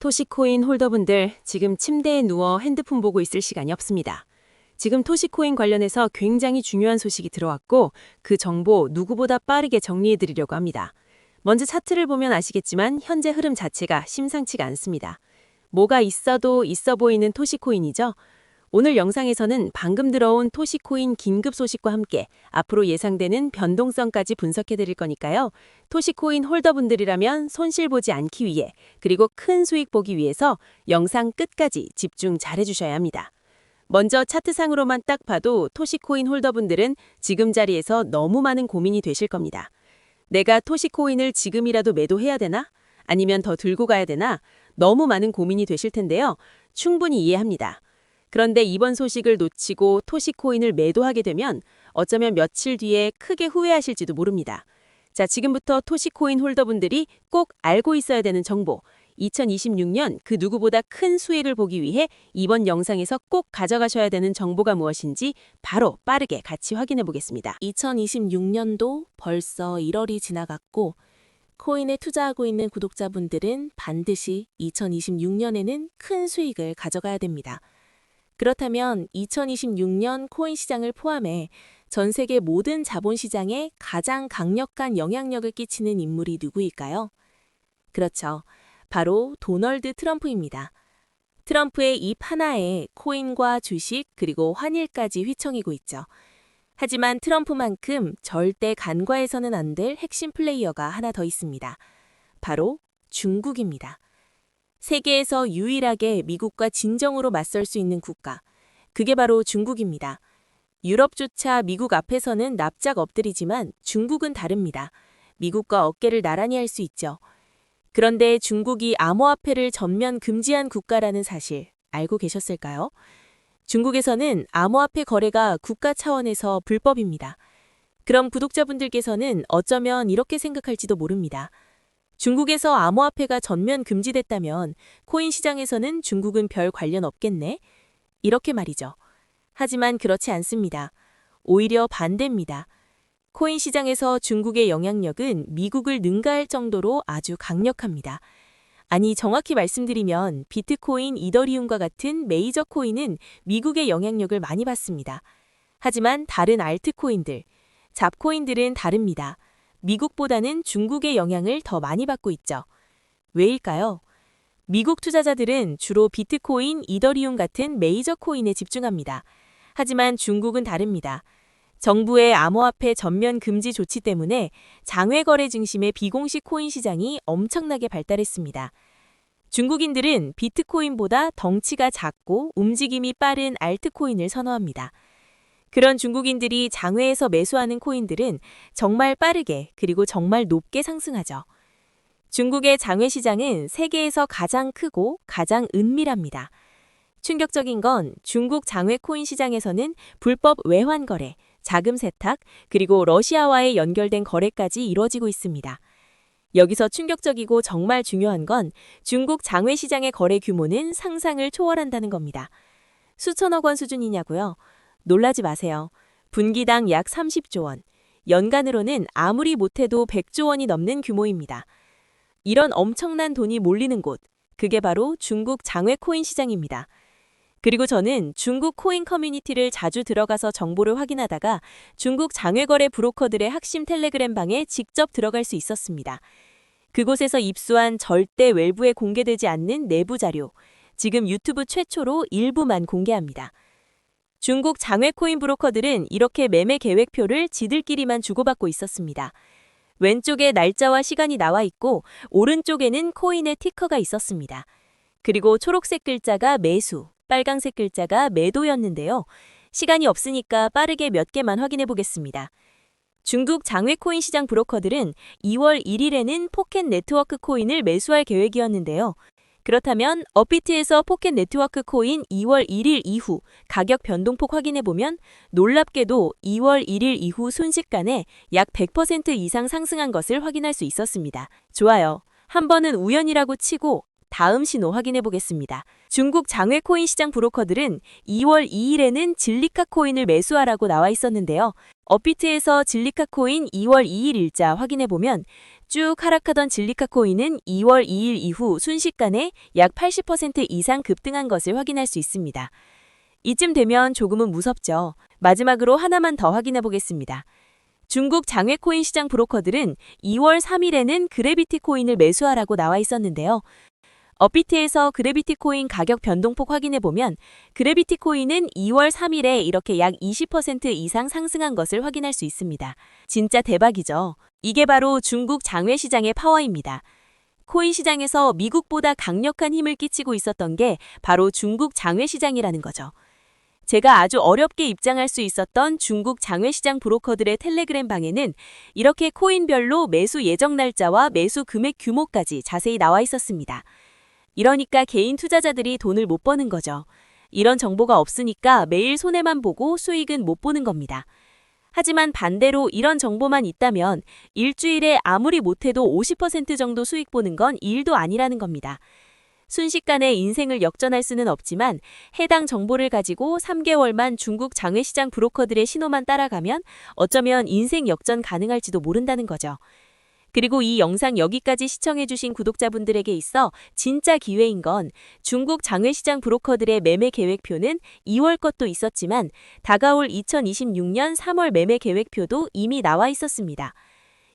토시코인 홀더분들, 지금 침대에 누워 핸드폰 보고 있을 시간이 없습니다. 지금 토시코인 관련해서 굉장히 중요한 소식이 들어왔고 그 정보 누구보다 빠르게 정리해드리려고 합니다. 먼저 차트를 보면 아시겠지만 현재 흐름 자체가 심상치가 않습니다. 뭐가 있어도 있어 보이는 토시코인이죠. 오늘 영상에서는 방금 들어온 토시코인 긴급 소식과 함께 앞으로 예상되는 변동성까지 분석해드릴 거니까요. 토시코인 홀더분들이라면 손실 보지 않기 위해 그리고 큰 수익 보기 위해서 영상 끝까지 집중 잘해주셔야 합니다. 먼저 차트상으로만 딱 봐도 토시코인 홀더분들은 지금 자리에서 너무 많은 고민이 되실 겁니다. 내가 토시코인을 지금이라도 매도해야 되나? 아니면 더 들고 가야 되나? 너무 많은 고민이 되실 텐데요. 충분히 이해합니다. 그런데 이번 소식을 놓치고 토시코인을 매도하게 되면 어쩌면 며칠 뒤에 크게 후회하실지도 모릅니다. 자, 지금부터 토시코인 홀더분들이 꼭 알고 있어야 되는 정보, 2026년 그 누구보다 큰 수익을 보기 위해 이번 영상에서 꼭 가져가셔야 되는 정보가 무엇인지 바로 빠르게 같이 확인해 보겠습니다. 2026년도 벌써 1월이 지나갔고 코인에 투자하고 있는 구독자분들은 반드시 2026년에는 큰 수익을 가져가야 됩니다. 그렇다면 2026년 코인 시장을 포함해 전 세계 모든 자본시장에 가장 강력한 영향력을 끼치는 인물이 누구일까요? 그렇죠. 바로 도널드 트럼프입니다. 트럼프의 입 하나에 코인과 주식 그리고 환율까지 휘청이고 있죠. 하지만 트럼프만큼 절대 간과해서는 안 될 핵심 플레이어가 하나 더 있습니다. 바로 중국입니다. 세계에서 유일하게 미국과 진정으로 맞설 수 있는 국가, 그게 바로 중국입니다. 유럽조차 미국 앞에서는 납작 엎드리지만 중국은 다릅니다. 미국과 어깨를 나란히 할 수 있죠. 그런데 중국이 암호화폐를 전면 금지한 국가라는 사실 알고 계셨을까요? 중국에서는 암호화폐 거래가 국가 차원에서 불법입니다. 그럼 구독자분들께서는 어쩌면 이렇게 생각할지도 모릅니다. 중국에서 암호화폐가 전면 금지됐다면 코인 시장에서는 중국은 별 관련 없겠네? 이렇게 말이죠. 하지만 그렇지 않습니다. 오히려 반대입니다. 코인 시장에서 중국의 영향력은 미국을 능가할 정도로 아주 강력합니다. 아니, 정확히 말씀드리면 비트코인, 이더리움과 같은 메이저 코인은 미국의 영향력을 많이 받습니다. 하지만 다른 알트코인들, 잡코인들은 다릅니다. 미국보다는 중국의 영향을 더 많이 받고 있죠. 왜일까요? 미국 투자자들은 주로 비트코인, 이더리움 같은 메이저 코인에 집중합니다. 하지만 중국은 다릅니다. 정부의 암호화폐 전면 금지 조치 때문에 장외 거래 중심의 비공식 코인 시장이 엄청나게 발달했습니다. 중국인들은 비트코인보다 덩치가 작고 움직임이 빠른 알트코인을 선호합니다. 그런 중국인들이 장외에서 매수하는 코인들은 정말 빠르게 그리고 정말 높게 상승하죠. 중국의 장외 시장은 세계에서 가장 크고 가장 은밀합니다. 충격적인 건 중국 장외 코인 시장에서는 불법 외환 거래, 자금 세탁, 그리고 러시아와의 연결된 거래까지 이루어지고 있습니다. 여기서 충격적이고 정말 중요한 건 중국 장외 시장의 거래 규모는 상상을 초월한다는 겁니다. 수천억 원 수준이냐고요? 놀라지 마세요. 분기당 약 30조 원, 연간으로는 아무리 못해도 100조 원이 넘는 규모입니다. 이런 엄청난 돈이 몰리는 곳, 그게 바로 중국 장외 코인 시장입니다. 그리고 저는 중국 코인 커뮤니티를 자주 들어가서 정보를 확인하다가 중국 장외거래 브로커들의 핵심 텔레그램 방에 직접 들어갈 수 있었습니다. 그곳에서 입수한 절대 외부에 공개되지 않는 내부 자료, 지금 유튜브 최초로 일부만 공개합니다. 중국 장외 코인 브로커들은 이렇게 매매 계획표를 지들끼리만 주고받고 있었습니다. 왼쪽에 날짜와 시간이 나와 있고 오른쪽에는 코인의 티커가 있었습니다. 그리고 초록색 글자가 매수, 빨강색 글자가 매도였는데요. 시간이 없으니까 빠르게 몇 개만 확인해 보겠습니다. 중국 장외 코인 시장 브로커들은 2월 1일에는 포켓 네트워크 코인을 매수할 계획이었는데요. 그렇다면 업비트에서 포켓 네트워크 코인 2월 1일 이후 가격 변동폭 확인해보면 놀랍게도 2월 1일 이후 순식간에 약 100% 이상 상승한 것을 확인할 수 있었습니다. 좋아요. 한 번은 우연이라고 치고 다음 신호 확인해보겠습니다. 중국 장외 코인 시장 브로커들은 2월 2일에는 진리카 코인을 매수하라고 나와 있었는데요. 업비트에서 진리카 코인 2월 2일 일자 확인해보면 쭉 하락하던 진리카 코인은 2월 2일 이후 순식간에 약 80% 이상 급등한 것을 확인할 수 있습니다. 이쯤 되면 조금은 무섭죠. 마지막으로 하나만 더 확인해 보겠습니다. 중국 장외 코인 시장 브로커들은 2월 3일에는 그래비티 코인을 매수하라고 나와 있었는데요. 업비트에서 그래비티 코인 가격 변동폭 확인해 보면 그래비티 코인은 2월 3일에 이렇게 약 20% 이상 상승한 것을 확인할 수 있습니다. 진짜 대박이죠. 이게 바로 중국 장외 시장의 파워입니다. 코인 시장에서 미국보다 강력한 힘을 끼치고 있었던 게 바로 중국 장외 시장이라는 거죠. 제가 아주 어렵게 입장할 수 있었던 중국 장외 시장 브로커들의 텔레그램 방에는 이렇게 코인별로 매수 예정 날짜와 매수 금액 규모까지 자세히 나와 있었습니다. 이러니까 개인 투자자들이 돈을 못 버는 거죠. 이런 정보가 없으니까 매일 손해만 보고 수익은 못 보는 겁니다. 하지만 반대로 이런 정보만 있다면 일주일에 아무리 못해도 50% 정도 수익 보는 건 일도 아니라는 겁니다. 순식간에 인생을 역전할 수는 없지만 해당 정보를 가지고 3개월만 중국 장외시장 브로커들의 신호만 따라가면 어쩌면 인생 역전 가능할지도 모른다는 거죠. 그리고 이 영상 여기까지 시청해주신 구독자분들에게 있어 진짜 기회인 건 중국 장외시장 브로커들의 매매 계획표는 2월 것도 있었지만 다가올 2026년 3월 매매 계획표도 이미 나와 있었습니다.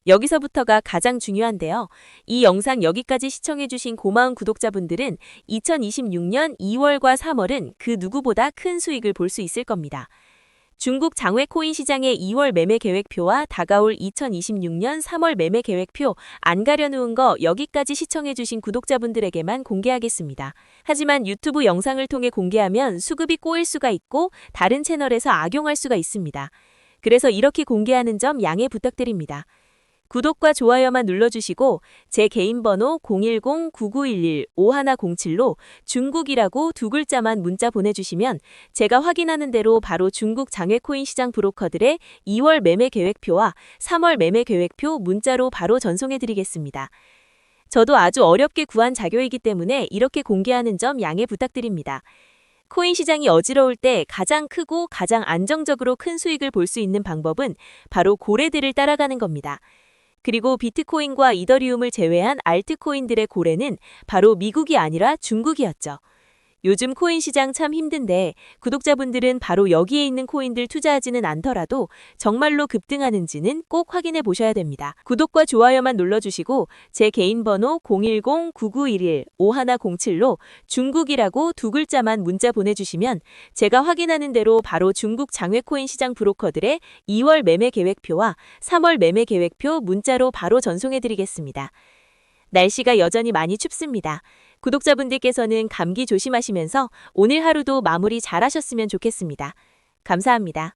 여기서부터가 가장 중요한데요. 이 영상 여기까지 시청해주신 고마운 구독자분들은 2026년 2월과 3월은 그 누구보다 큰 수익을 볼 수 있을 겁니다. 중국 장외 코인 시장의 2월 매매 계획표와 다가올 2026년 3월 매매 계획표 안 가려놓은 거 여기까지 시청해주신 구독자분들에게만 공개하겠습니다. 하지만 유튜브 영상을 통해 공개하면 수급이 꼬일 수가 있고 다른 채널에서 악용할 수가 있습니다. 그래서 이렇게 공개하는 점 양해 부탁드립니다. 구독과 좋아요만 눌러주시고 제 개인 번호 010-9911-5107로 중국이라고 두 글자만 문자 보내주시면 제가 확인하는 대로 바로 중국 장외코인 시장 브로커들의 2월 매매 계획표와 3월 매매 계획표 문자로 바로 전송해드리겠습니다. 저도 아주 어렵게 구한 자료이기 때문에 이렇게 공개하는 점 양해 부탁드립니다. 코인 시장이 어지러울 때 가장 크고 가장 안정적으로 큰 수익을 볼 수 있는 방법은 바로 고래들을 따라가는 겁니다. 그리고 비트코인과 이더리움을 제외한 알트코인들의 고래는 바로 미국이 아니라 중국이었죠. 요즘 코인 시장 참 힘든데 구독자분들은 바로 여기에 있는 코인들 투자하지는 않더라도 정말로 급등하는지는 꼭 확인해 보셔야 됩니다. 구독과 좋아요만 눌러주시고 제 개인 번호 010-9911-5107로 중국이라고 두 글자만 문자 보내주시면 제가 확인하는 대로 바로 중국 장외 코인 시장 브로커들의 2월 매매 계획표와 3월 매매 계획표 문자로 바로 전송해 드리겠습니다. 날씨가 여전히 많이 춥습니다. 구독자분들께서는 감기 조심하시면서 오늘 하루도 마무리 잘 하셨으면 좋겠습니다. 감사합니다.